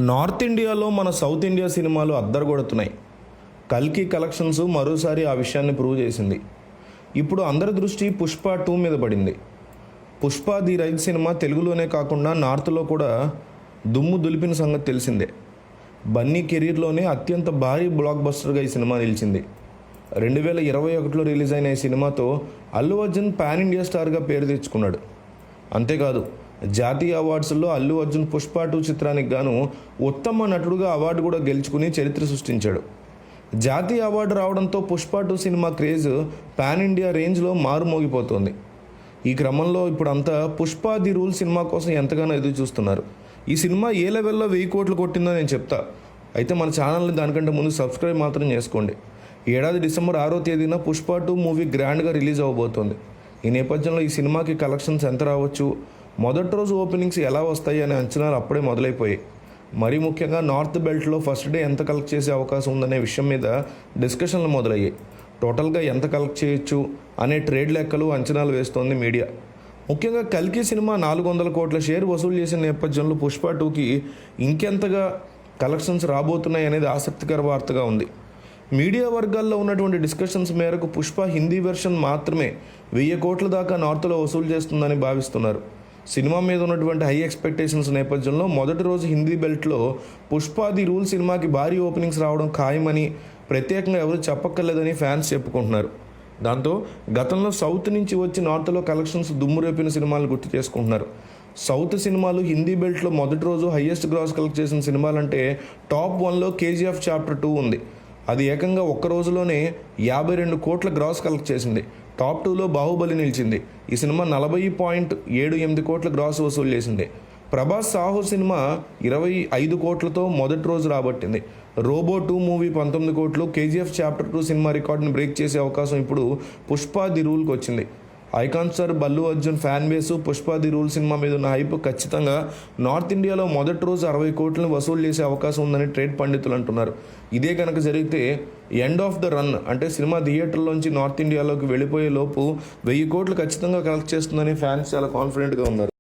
North ఇండియాలో మన south India సినిమాలు అద్దరగొడుతున్నాయి. కల్కి కలెక్షన్స్ మరోసారి ఆ విషయాన్ని ప్రూవ్ చేసింది. ఇప్పుడు అందరి దృష్టి పుష్ప 2 మీద పడింది. పుష్ప ది రైజ్ సినిమా తెలుగులోనే కాకుండా నార్త్లో కూడా దుమ్ము దులిపిన సంగతి తెలిసిందే. బన్నీ కెరీర్లోనే అత్యంత భారీ బ్లాక్ బస్టర్గా ఈ సినిమా నిలిచింది. 2021లో రిలీజ్ అయిన ఈ సినిమాతో అల్లు అర్జున్ పాన్ ఇండియా స్టార్గా పేరు తెచ్చుకున్నాడు. అంతేకాదు, జాతీయ అవార్డ్స్లో అల్లు అర్జున్ పుష్ప 2 చిత్రానికి గాను ఉత్తమ నటుడుగా అవార్డు కూడా గెలుచుకుని చరిత్ర సృష్టించాడు. జాతీయ అవార్డు రావడంతో Pushpa 2 cinema craze pan India రేంజ్లో మారుమోగిపోతోంది. ఈ క్రమంలో ఇప్పుడంతా పుష్ప ది రూల్ సినిమా కోసం ఎంతగానో ఎదురు చూస్తున్నారు. ఈ సినిమా ఏ లెవెల్లో 1000 కోట్లు కొట్టిందో నేను చెప్తా. అయితే మన ఛానల్ని దానికంటే ముందు సబ్స్క్రైబ్ మాత్రం చేసుకోండి. ఏడాది డిసెంబర్ 6వ తేదీన పుష్ప 2 మూవీ గ్రాండ్గా రిలీజ్ అవ్వబోతోంది. ఈ నేపథ్యంలో ఈ సినిమాకి కలెక్షన్స్ ఎంత రావచ్చు, మొదటి రోజు ఓపెనింగ్స్ ఎలా వస్తాయి అనే అంచనాలు అప్పుడే మొదలైపోయాయి. మరీ ముఖ్యంగా నార్త్ బెల్ట్లో ఫస్ట్ డే ఎంత కలెక్ట్ చేసే అవకాశం ఉందనే విషయం మీద డిస్కషన్లు మొదలయ్యాయి. టోటల్గా ఎంత కలెక్ట్ చేయొచ్చు అనే ట్రేడ్ లెక్కలు అంచనాలు వేస్తోంది మీడియా. ముఖ్యంగా కల్కి సినిమా 400 కోట్ల షేర్ వసూలు చేసిన నేపథ్యంలో పుష్ప 2కి ఇంకెంతగా కలెక్షన్స్ రాబోతున్నాయి అనేది ఆసక్తికర వార్తగా ఉంది. మీడియా వర్గాల్లో ఉన్నటువంటి డిస్కషన్స్ మేరకు పుష్ప హిందీ వెర్షన్ మాత్రమే 1000 కోట్ల దాకా నార్త్లో వసూలు చేస్తుందని భావిస్తున్నారు. సినిమా మీద ఉన్నటువంటి హై ఎక్స్పెక్టేషన్స్ నేపథ్యంలో మొదటి రోజు హిందీ బెల్ట్లో పుష్ప ది రూల్ సినిమాకి భారీ ఓపెనింగ్స్ రావడం ఖాయమని ప్రత్యేకంగా ఎవరు చెప్పక్కర్లేదని ఫ్యాన్స్ చెప్పుకుంటున్నారు. దాంతో గతంలో సౌత్ నుంచి వచ్చి నార్త్లో కలెక్షన్స్ దుమ్ము రేపిన సినిమాలు గుర్తు చేసుకుంటున్నారు. సౌత్ సినిమాలు హిందీ బెల్ట్లో మొదటి రోజు హయ్యెస్ట్ గ్రాస్ కలెక్ట్ చేసిన సినిమాలంటే టాప్ 1లో KGF చాప్టర్ 2 ఉంది. అది ఏకంగా ఒక్క రోజులోనే 52 కోట్ల గ్రాస్ కలెక్ట్ చేసింది. టాప్ 2లో బాహుబలి నిలిచింది. ఈ సినిమా 40.78 కోట్ల గ్రాస్ వసూలు చేసింది. ప్రభాస్ సాహో సినిమా 25 కోట్లతో మొదటి రోజు రాబట్టింది. రోబో 2 మూవీ 19 కోట్లు. KGF చాప్టర్ 2 సినిమా రికార్డుని బ్రేక్ చేసే అవకాశం ఇప్పుడు పుష్ప ది రూల్కి వచ్చింది. Icon star Allu Arjun fan base Pushpa the rule cinema మీద ఉన్న హైప్ ఖచ్చితంగా నార్త్ ఇండియాలో మొదటి రోజు 60 కోట్లను వసూలు చేసే అవకాశం ఉందని ట్రేడ్ పండితులు అంటున్నారు. ఇదే కనుక జరిగితే ఎండ్ ఆఫ్ ద రన్ అంటే సినిమా థియేటర్లోంచి నార్త్ ఇండియాలోకి వెళ్ళిపోయే లోపు 1000 కోట్లు ఖచ్చితంగా కలెక్ట్ చేస్తుందని ఫ్యాన్స్ చాలా కాన్ఫిడెంట్గా ఉన్నారు.